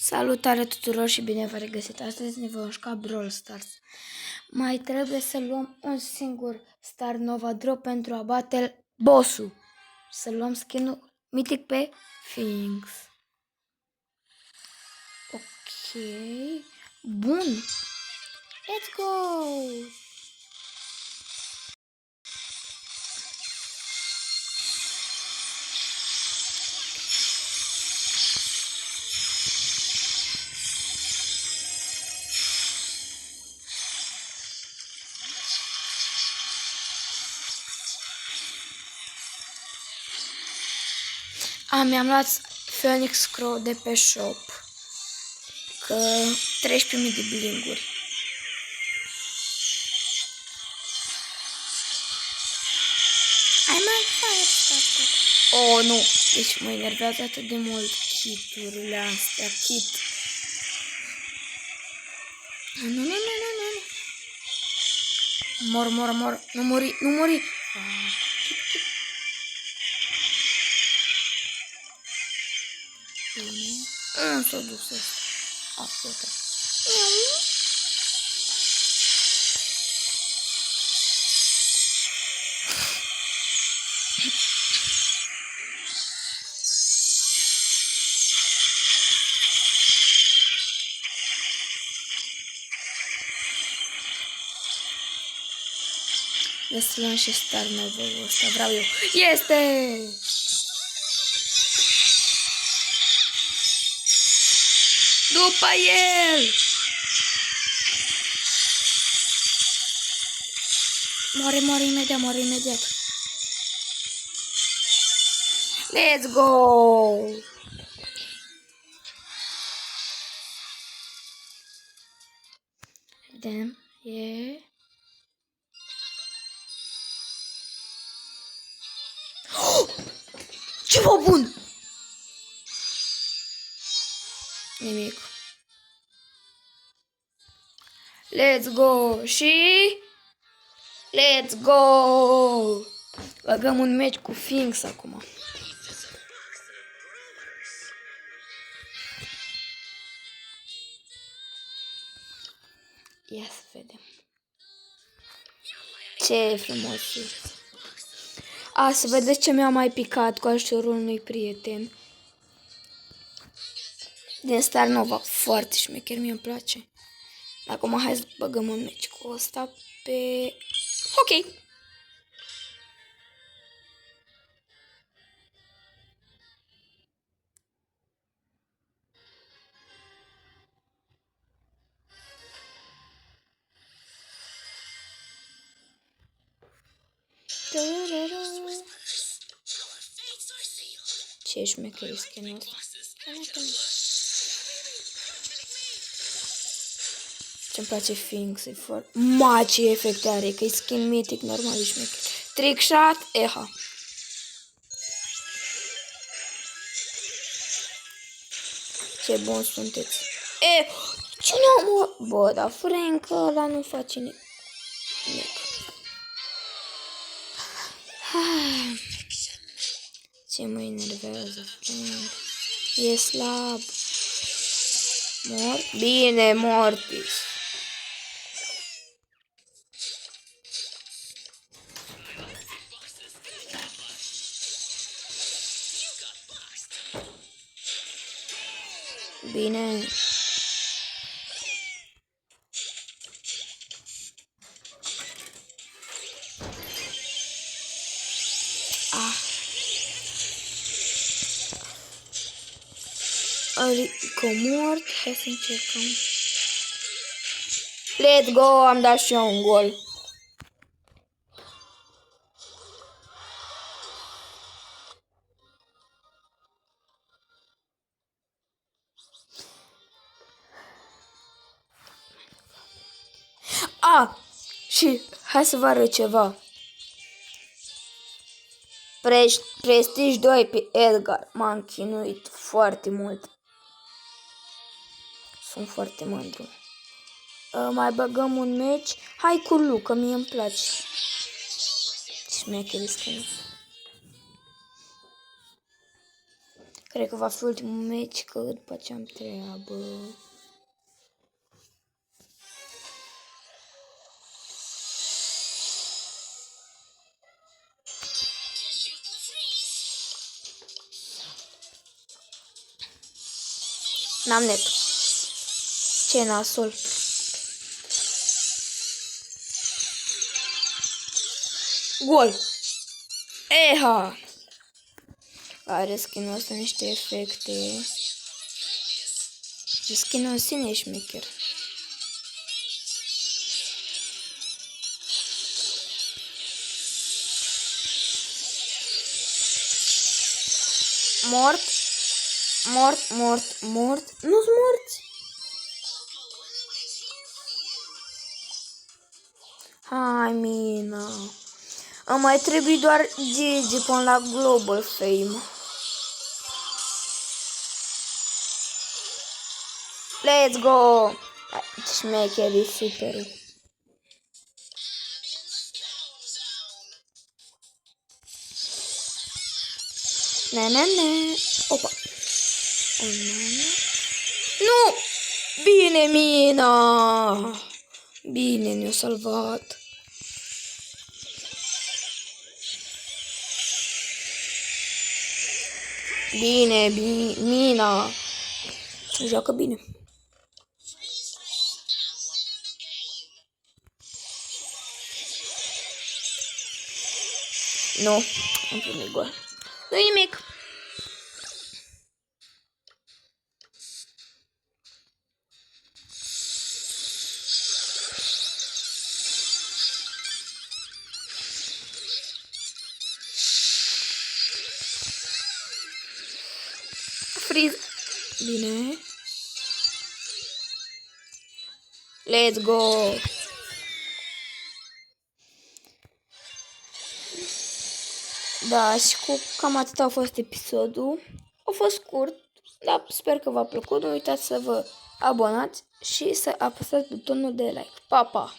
Salutare tuturor și bine v-am regăsit! Astăzi ne vom juca Brawl Stars. Mai trebuie să luăm un singur Star Nova Drop pentru a bate boss-ul. Să luăm skin-ul mitic pe Phoenix. Ok. Bun. Let's go! Mi-am luat Phoenix Crow de pe shop. Că 13.000 de blinguri. Oh, nu! Deci mă enervează atât de mult kiturile astea. Nu. Mor. Nu muri. Nu s-a dus ăsta. Ascultă. Să luăm și Star Nova-ul ăsta. Vreau eu. Este! După el! Moare imediat. Let's go! Vedem. Ceva bun! Nimic. Let's go! Și... Let's go! Băgăm un meci cu Phoenix acum. Ia să vedem. Ce frumos e. Să vedeți ce mi-a mai picat cu ajutorul unui prieten. Din Star Nova. Foarte șmecher, mie îmi place. Acum hai să băgăm un meci cu ăsta pe... Ok. Ce șmecher e skin-ul ăsta. Ce-mi place Phoenix, e foarte... Ce efecte are, că e skin mitic, normal, e șmecher. Trickshot, eha. Ce bun sunteți. Cine omor? Bă, dar Frank ăla nu face nimic. Ce mă enervează, Frank. E slab. Mort? Bine, Mortis. Bine. Adică mort. Hai să încercăm. Let's go, am dat și eu un gol. Și hai să vă arăt ceva. Prestige 2 pe Edgar. M-am chinuit foarte mult. Sunt foarte mândru. Mai băgăm un meci. Hai cu Lu, că mie îmi place. Șmecherii skin. Cred că va fi ultimul meci, că după aceea am treabă. N-am net. Ce nasol. Gol. Eha. Are skin-ul ăsta niște efecte. Și skin-ul în sine e șmecher. Mort. Nu-s morți. Hai, Mina. Îmi mai trebuie doar Gigi până la Global Fame. Let's go! Șmecherii super. Ne. Opa. Nu! Bine, Mina! Bine, ne-a salvat. Bine, Mina. Joacă bine. Nu, am primit gol. Nu-i nimic. Freeze. Bine. Let's go. Da, și cu cam atât a fost episodul. A fost scurt, dar sper că v-a plăcut. Nu uitați să vă abonați și să apăsați butonul de like. Pa, pa!